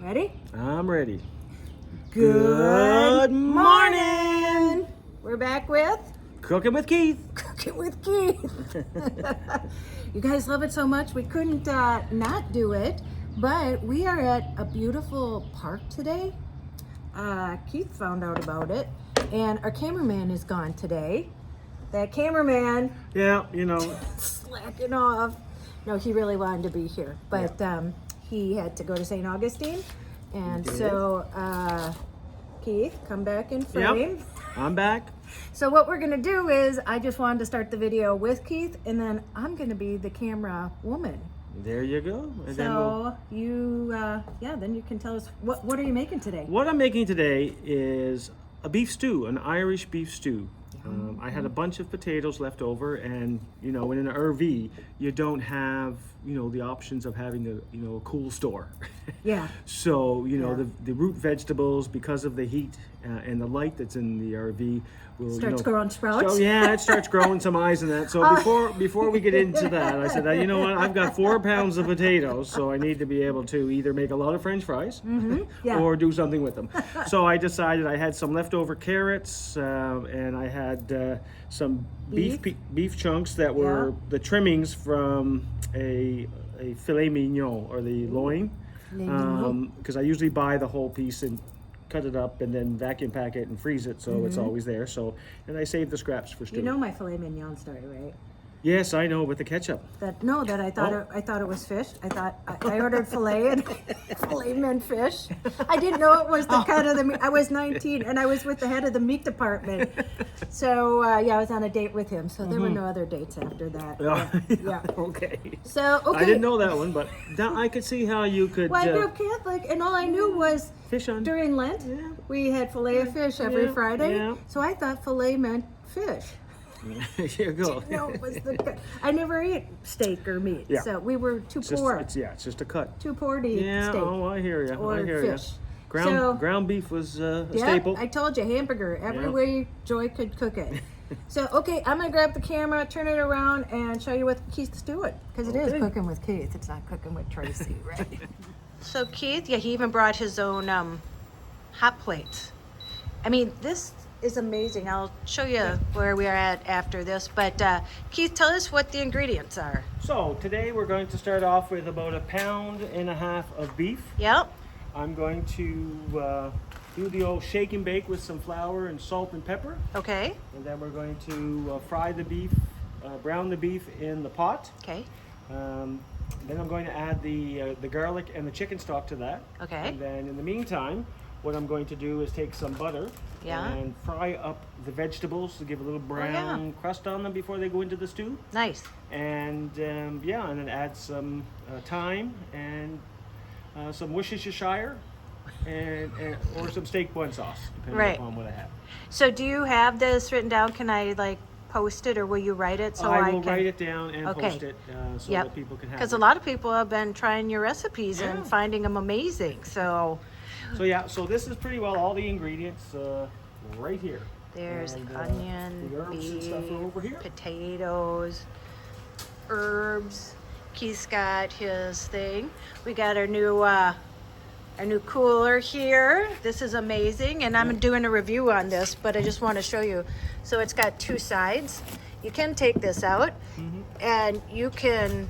Ready? I'm ready. Good morning. We're back with Cooking with Keith. Cooking with Keith. You guys love it so much we couldn't not do it, but we are at a beautiful park today. Keith found out about it, and our cameraman is gone today. That cameraman, Yeah, you know. slacking off. No, he really wanted to be here, but he had to go to St. Augustine, and so Keith, come back in frame. Yep, I'm back. So what we're gonna do is, I just wanted to start the video with Keith, and then I'm gonna be the camera woman. There you go. And So then you can tell us what are you making today? what I'm making today is a beef stew, an Irish beef stew. I had a bunch of potatoes left over, and in an RV, you don't have the options of having a cool store. Yeah. So the root vegetables, because of the heat and the light that's in the RV, will Starts growing sprouts. So yeah, it starts growing some eyes in that. So before we get into that, I said, you know what? I've got 4 pounds of potatoes, so I need to be able to either make a lot of French fries or do something with them. So I decided I had some leftover carrots and I had some beef chunks that were the trimmings from a filet mignon, or the loin, because I usually buy the whole piece and cut it up and then vacuum pack it and freeze it, so it's always there. So, and I save the scraps for stew. You know my filet mignon story, right? Yes, I know, with the ketchup. I thought it was fish. I ordered filet, and filet meant fish. I didn't know it was the cut of the meat. I was 19 and I was with the head of the meat department. So I was on a date with him. So there were no other dates after that. Yeah. Okay. So I didn't know that one, but I could see how you could. Well, I grew up Catholic, and all I knew was fish on during Lent we had filet of fish every Friday. Yeah. So I thought filet meant fish. There you go. No, it was the cut. I never ate steak or meat, so we were too poor. It's just a cut. Too poor to eat steak. Oh, I hear you. Or I hear fish. You. Ground beef was a staple. I told you, hamburger, every way Joy could cook it. So, okay, I'm going to grab the camera, turn it around, and show you what Keith's doing. Because it is cooking with Keith. It's not cooking with Tracey, right? So, Keith, he even brought his own hot plates. I mean, this is amazing. I'll show you where we are at after this. But, Keith, tell us what the ingredients are. So, today we're going to start off with about 1.5 pounds of beef. Yep. I'm going to do the old shake and bake with some flour and salt and pepper. Okay. And then we're going to fry the beef, brown the beef in the pot. Okay. Then I'm going to add the garlic and the chicken stock to that. Okay. And then in the meantime, what I'm going to do is take some butter and fry up the vegetables to give a little brown crust on them before they go into the stew. Nice. And and then add some thyme and some Worcestershire and or some steak bun sauce, depending upon what I have. So do you have this written down? Can I post it, or will you write it I will write it down and post it so that people can have it. Because a lot of people have been trying your recipes and finding them amazing. So this is pretty well all the ingredients right here. There's and, onion, the herbs beef, and stuff are over here. potatoes, herbs. Keith's got his thing. We got our new cooler here. This is amazing, and I'm doing a review on this, but I just want to show you. So it's got 2 sides. You can take this out, and you can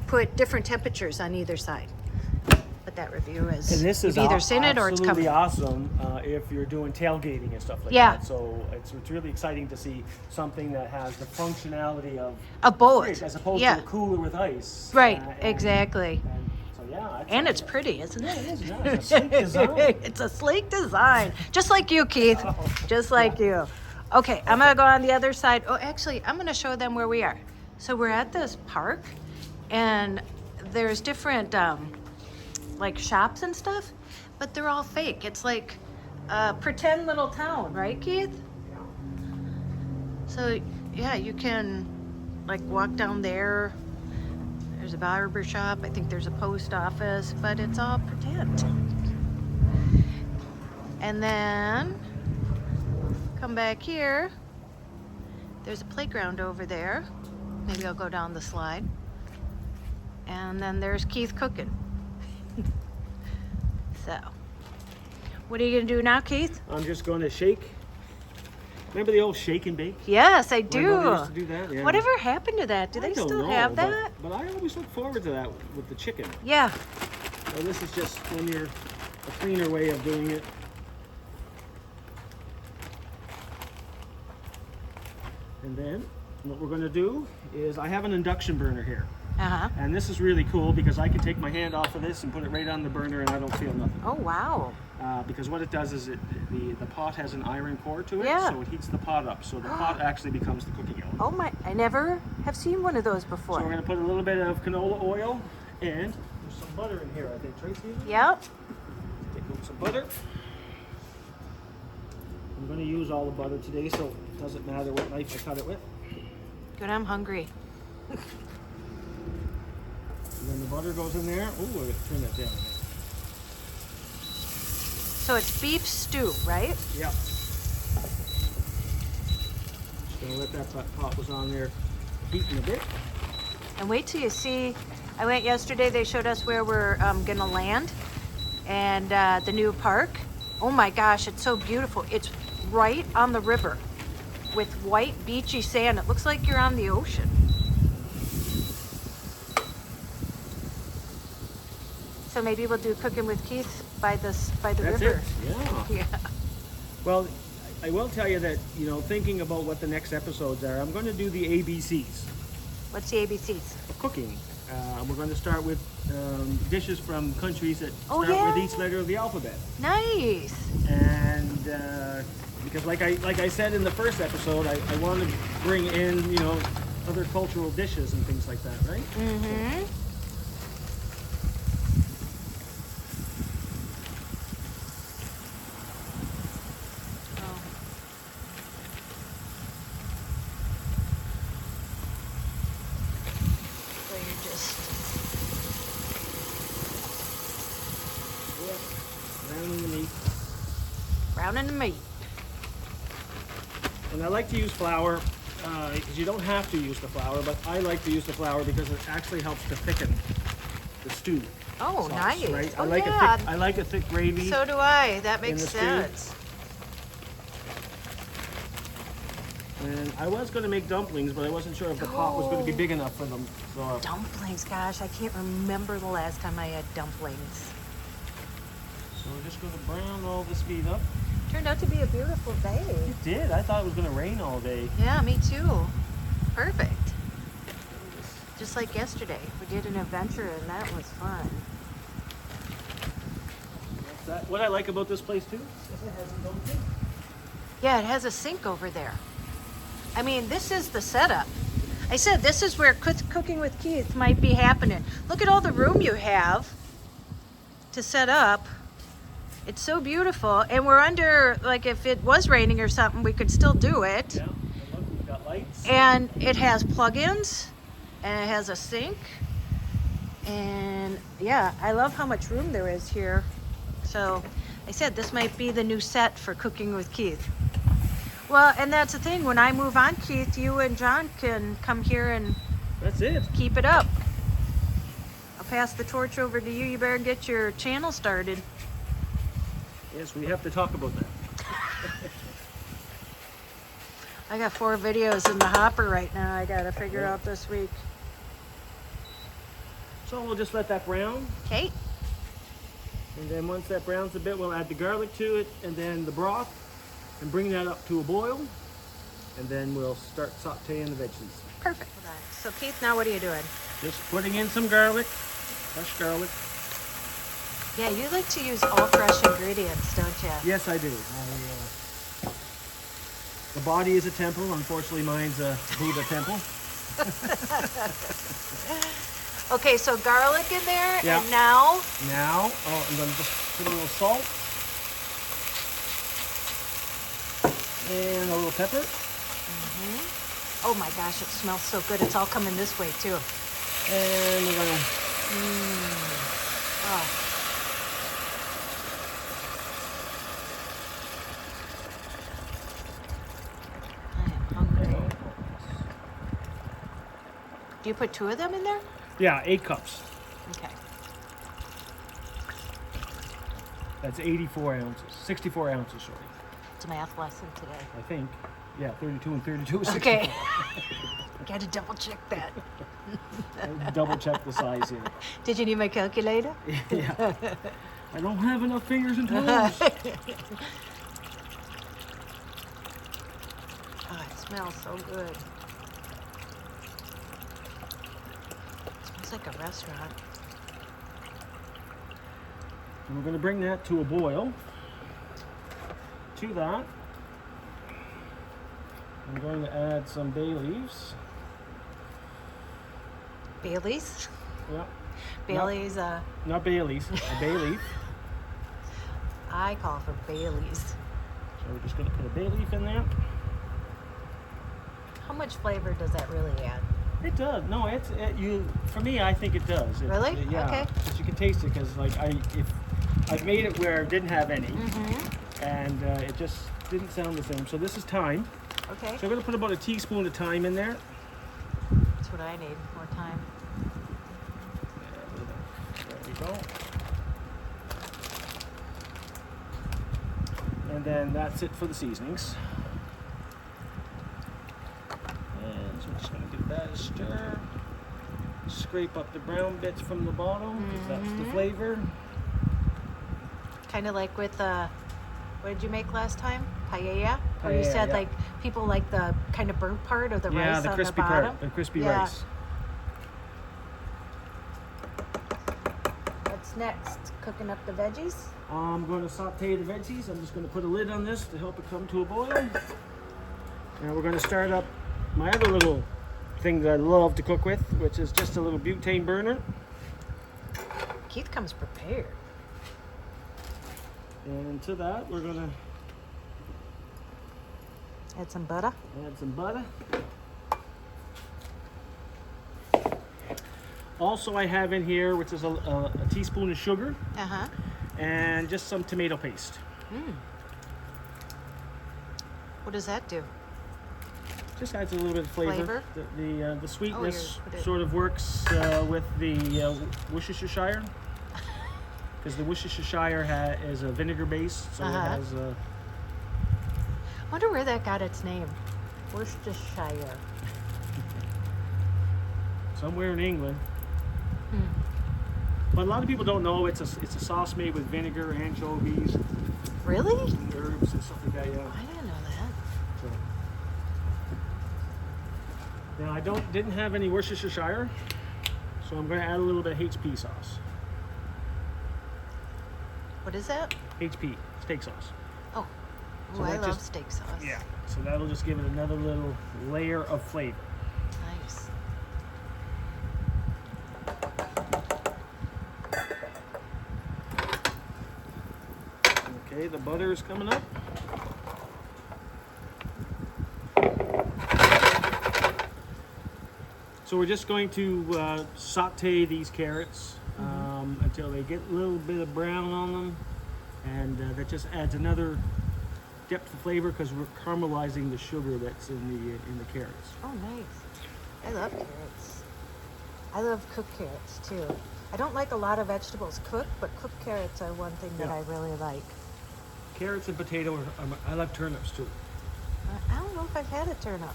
put different temperatures on either side. But that review is, And this is you've either seen it or it's coming. awesome if you're doing tailgating and stuff like that. So it's really exciting to see something that has the functionality of both, fridge, as opposed to a cooler with ice. Right, exactly. And It's pretty, isn't it? It is nice. It's a sleek design. It's a sleek design. Just like you, Keith. Just like you. Okay, I'm going to go on the other side. Oh, actually, I'm going to show them where we are. So we're at this park, and there's different shops and stuff, but they're all fake. It's like a pretend little town, right, Keith? So, yeah, you can walk down there. There's a barber shop. I think there's a post office, but it's all pretend. And then come back here. There's a playground over there. Maybe I'll go down the slide. And then there's Keith cooking. So, what are you gonna do now, Keith? I'm just going to shake. Remember the old shake and bake? Yes, I My do. mother used to do that. Yeah. Whatever happened to that? Do I they don't still know, have that? But I always look forward to that with the chicken. Yeah. So this is just when you're a cleaner way of doing it. And then what we're going to do is I have an induction burner here. Uh-huh. And this is really cool because I can take my hand off of this and put it right on the burner and I don't feel nothing. Oh, wow. Because what it does is the pot has an iron core to it, Yeah. so it heats the pot up. So the pot actually becomes the cooking element. Oh my, I never have seen one of those So before. we're going to put a little bit of canola oil and there's some butter in here, I think, Tracey. Yep. Take out some butter. I'm going to use all the butter today, so it doesn't matter what knife I cut it with. Good, I'm hungry. And then the butter goes in there. Oh, I'm going to turn that down a bit. So it's beef stew, right? Yeah. Just going to let that pot was on there heating a bit. And wait till you see, I went yesterday, they showed us where we're gonna land and the new park. Oh my gosh, it's so beautiful. It's right on the river with white beachy sand. It looks like you're on the ocean. So maybe we'll do cooking with Keith by the That's river. it. Yeah. Yeah. Well, I will tell you that, you know, thinking about what the next episodes are, I'm going to do the ABCs What's the ABCs? of cooking. We're going to start with dishes from countries that Oh, start yeah? with each letter of the alphabet. Nice. And because like I said in the first episode, I want to bring in, you know, other cultural dishes and things like that, right? Mm-hmm. So you're just Browning the meat. browning the meat. And I like to use flour because you don't have to use the flour, but I like to use the flour because it actually helps to thicken the stew. Oh, sauce, nice. Right? Oh, I like yeah. I like a thick gravy. So do I. That makes the stew. sense. And I was going to make dumplings, but I wasn't sure if the pot was going to be big enough for them. So, Dumplings, gosh, I can't remember the last time I had dumplings. so we're just going to brown all this meat up. Turned out to be a beautiful day. It did. I thought it was going to rain all day. Yeah, me too. Perfect. Just like yesterday. We did an adventure and that was fun. That's that. What I like about this place too is it has its own sink. Yeah, it has a sink over there. I mean, this is the setup. I said this is where cooking with Keith might be happening. Look at all the room you have to set up. It's so beautiful. And we're under, like if it was raining or something, we could still do it. Yeah. And look, we've got lights. And it has plug-ins and it has a sink. And yeah, I love how much room there is here. So I said this might be the new set for cooking with Keith. Well, and that's the thing. When I move on, Keith, you and John can come here and That's it. keep it up. I'll pass the torch over to you. You better get your channel started. Yes, we have to talk about that. I got 4 videos in the hopper right now. I got to figure out this week. So we'll just let that brown. Okay. And then once that browns a bit, we'll add the garlic to it and then the broth and bring that up to a boil. And then we'll start sauteing the veggies. Perfect. So Keith, now what are you doing? Just putting in some garlic, fresh garlic. Yeah, you like to use all fresh ingredients, don't you? Yes, I do. The body is a temple. Unfortunately, mine's a Buddha temple. Okay, so garlic in there, Yeah. and now Now, I'm going to just put a little salt and a little pepper. oh my gosh, it smells so good. It's all coming this way too. And we're going to Oh, I am hungry. Do you put 2 of them in there? yeah, 8 cups. Okay. That's 84 ounces, 64 ounces, sorry. It's a math lesson today. I think. Yeah, 32 and 32 is 64. Okay. Gotta double check that. Double check the size here. Did you need my calculator? Yeah. I don't have enough fingers and toes. Oh, it smells so good. It smells like a restaurant. And we're going to bring that to a boil. To that, I'm going to add some bay leaves. Bailey's? Yep. Bailey's, Not bay leaves, a bay leaf. I call for Bailey's. So we're just going to put a bay leaf in there. How much flavor does that really add? It does. No, for me, I think it does. Really? Yeah. Okay. Because you can taste it. Because like if I've made it where it didn't have any, and it just didn't sound the same. So this is thyme. Okay. So I'm going to put about a teaspoon of thyme in there. That's what I need. More time. There we go. And then that's it for the seasonings. And so we're just going to give that a stir. Scrape up the brown bits from the bottom, because that's the flavor. Kind of like with what did you make last time? Paella? Where you Paella, said yeah. like people like the kind of burnt part of the Yeah, rice the on crispy the bottom. part, the crispy Yeah. rice. What's next? Cooking up the veggies? I'm going to saute the veggies. I'm just going to put a lid on this to help it come to a boil. Now we're going to start up my other little thing that I love to cook with, which is just a little butane burner. Keith comes prepared. And to that, we're going to Add some butter. add some butter. Also, I have in here, which is a teaspoon of sugar Uh-huh. and just some tomato paste. What does that do? Just adds a little bit of flavor. Flavor? The sweetness put it- sort of works with the Worcestershire, because the Worcestershire is a vinegar base, so it has a. I wonder where that got its name. Worcestershire. Somewhere in England. But a lot of people don't know it's a sauce made with vinegar, anchovies, Really? and herbs and stuff like that. Yeah. I didn't know that. So. Now I didn't have any Worcestershire, so I'm going to add a little bit of HP sauce. What is that? HP steak sauce. Oh, So I that love just- steak sauce. Yeah. So that'll just give it another little layer of flavor. Nice. Okay, the butter is coming up. So we're just going to saute these carrots until they get a little bit of brown on them, and that just adds another depth of flavor because we're caramelizing the sugar that's in the carrots. Oh, nice. I love carrots. I love cooked carrots too. I don't like a lot of vegetables cooked, but cooked carrots are one thing that Yeah. I really like. Carrots and potato. I like turnips too. I don't know if I've had a turnip.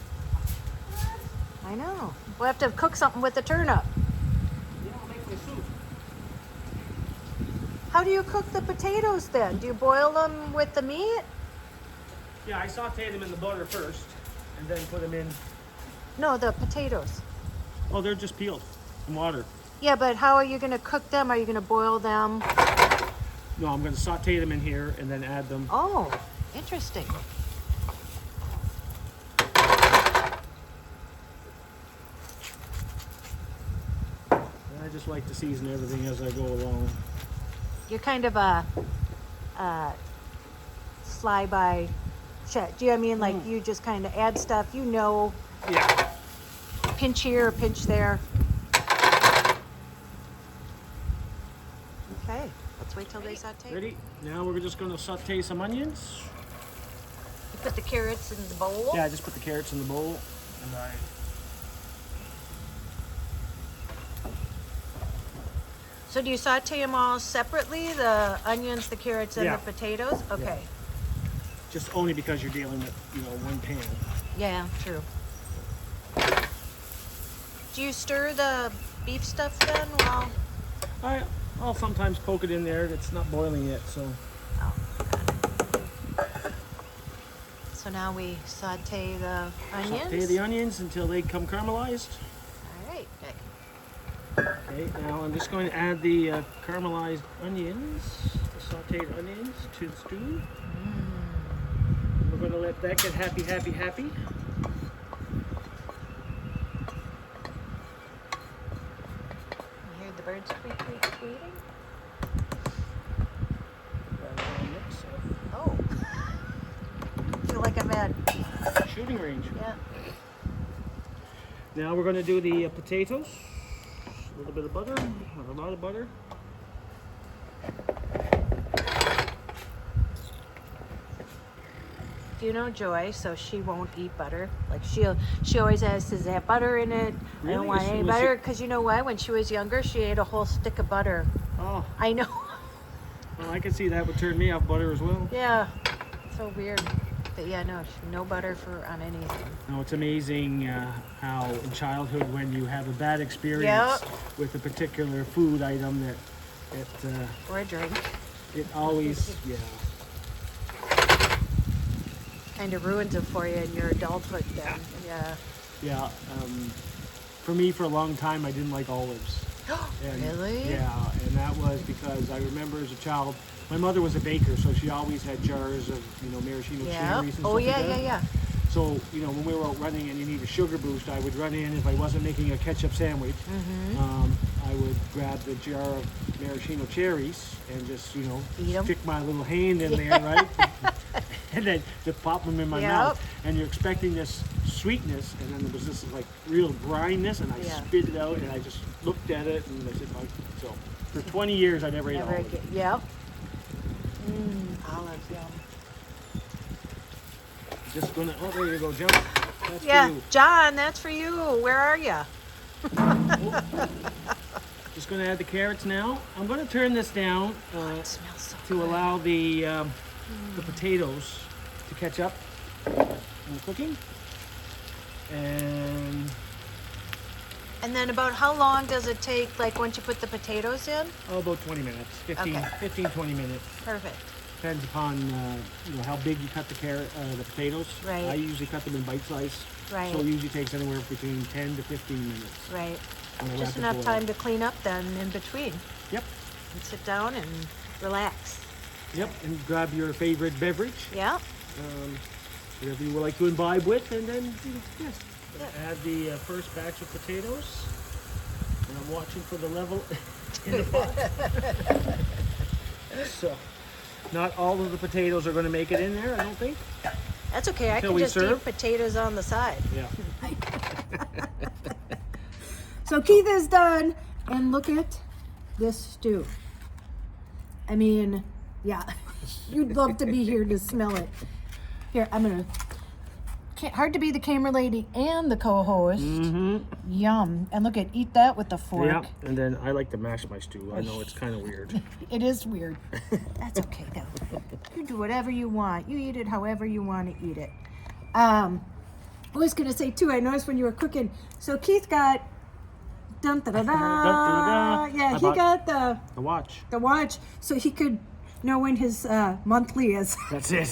I know. We'll have to cook something with the turnip. Yeah, I'll make my soup. How do you cook the potatoes then? Do you boil them with the meat? Yeah, I saute them in the butter first, and then put them in. No, the potatoes. Oh, they're just peeled in water. Yeah, but how are you going to cook them? Are you going to boil them? No, I'm going to saute them in here and then add them. Oh, interesting. I just like to season everything as I go along. You're kind of a fly-by chef. Do you know what I mean? Like you just kind of add stuff, you know, Yeah. pinch here, pinch there. Okay, let's wait till they saute. Ready? Now we're just going to saute some onions. You put the carrots in the bowl. Yeah, I just put the carrots in the bowl. And So do you saute them all separately? The onions, the carrots, and Yeah. the potatoes? Okay. Just only because you're dealing with, you know, one pan. Yeah, true. Do you stir the beef stuff then while... I'll sometimes poke it in there. It's not boiling yet, so. Oh, got it. So now we saute the onions? Saute the onions until they come caramelized. All right. Okay, now I'm just going to add the caramelized onions, the sauteed onions to the stew. We're going to let that get happy. You hear the birds tweeting? Oh. I feel like I'm at... Shooting range. Yeah. Now we're going to do the potatoes. A little bit of butter, not a lot of butter. Do you know Joy? So she won't eat butter. Like she always asks, "Does it have butter in it?" I Really? don't want any Was butter because you know why? When she was younger, she ate a whole stick of butter. Oh, I know. well, I can see that would turn me off butter as well. Yeah. So weird. But yeah, no butter on anything. No, it's amazing how in childhood when you have a bad experience with a particular food item that Or a drink. it always, Kind of ruins it for you in your adulthood then. Yeah. Yeah, for me, for a long time, I didn't like olives. And, Really? Yeah, and that was because I remember as a child, my mother was a baker, so she always had jars of, you know, maraschino cherries and Oh, stuff like that. yeah. So, you know, when we were out running and you need a sugar boost, I would run in, if I wasn't making a ketchup sandwich, I would grab the jar of maraschino cherries and just, you know, Eat 'em. stick my little hand in there, right? And then just pop them in my mouth. And you're expecting this sweetness, and then there was this like real bryness, and I spit it out, and I just looked at it, and I said, like, so for 20 years, I never ate olives. Yep. Olives, yum. Just gonna, oh, there you go, John. That's Yeah, for you. John, that's for you. Where are you? Just gonna add the carrots now. I'm gonna turn this down It smells so to good. allow the potatoes to catch up in the cooking. And And then about how long does it take, like, once you put the potatoes in? about 20 minutes, 15, 20 minutes. Perfect. Depends upon you know, how big you cut the potatoes. Right. I usually cut them in bite size. Right. So it usually takes anywhere between 10 to 15 minutes. Right. when I Just wrap it enough boil. time to clean up then in between. Yep. And sit down and relax. Yep. And grab your favorite beverage, Yeah. whatever you would like to imbibe with, and then add the first batch of potatoes. And I'm watching for the level in the pot. So, not all of the potatoes are going to make it in there, I don't think. That's okay. I Until can we just serve? eat potatoes on the side. Yeah. So Keith is done, and look at this stew. I mean, yeah, you'd love to be here to smell it. Here, I'm gonna. Hard to be the camera lady and the co-host. Yum! And look at, eat that with the fork. Yeah, and then I like to mash my stew. I know it's kind of weird. It is weird. That's okay though. You do whatever you want. You eat it however you want to eat it. I was gonna say too. I noticed when you were cooking. So Keith got. Dun, da, da, da. Dun-dun-dun. Yeah, I he bought got the watch. the watch so he could know when his monthly is. That's it.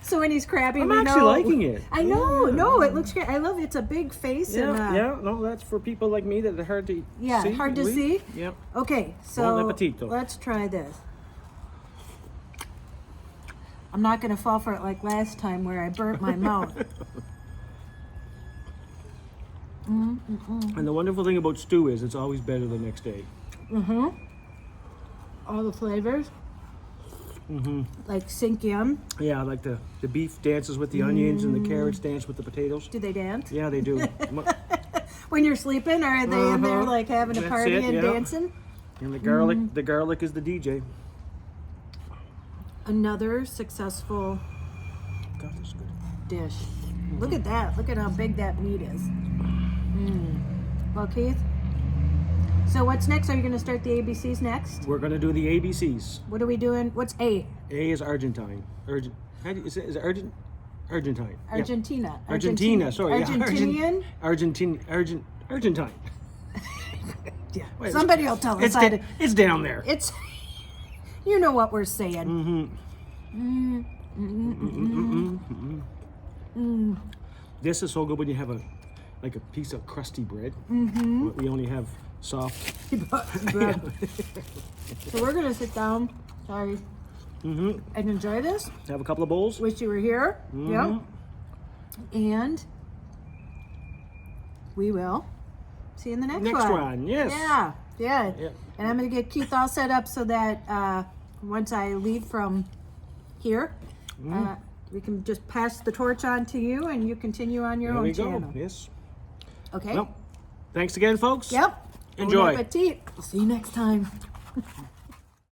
So when he's crabbing, I'm we actually know. liking it. I know. No, it looks great. I love it. It's a big face. Yeah, and, yeah. No, that's for people like me that are hard to Yeah, see. hard to Oui. see. Yep. Okay, so Bon appetito. let's try this. I'm not going to fall for it like last time where I burnt my mouth. And the wonderful thing about stew is it's always better the next day. All the flavors. Like sink in. Yeah, like the beef dances with the onions and the carrots dance with the potatoes. Do they dance? Yeah, they do. When you're sleeping, or are they in there like having a That's party it, and yeah. dancing? And the garlic is the DJ. Another successful God, that's good. dish. Look at that. Look at how big that meat is. Well, Keith, So what's next? Are you going to start the ABCs next? We're going to do the ABCs. What are we doing? What's A? A is Argentine. Is it Argentine? Yeah. Argentina. Argentina, sorry. Argentinian? Argentine. Yeah. Wait, Somebody will tell us. It's down there. It's, you know what we're saying. This is so good when you have like a piece of crusty bread. We only have soft. Bread. So we're going to sit down. Sorry. And enjoy this. Have a couple of bowls. Wish you were here. Yep. And we will see you in the next one. Yes. Yeah. And I'm going to get Keith all set up so that once I leave from here, we can just pass the torch on to you and you continue on your own channel. Yes. Okay. Well, thanks again, folks. Yep. Enjoy. Bon appetit. We'll see you next time.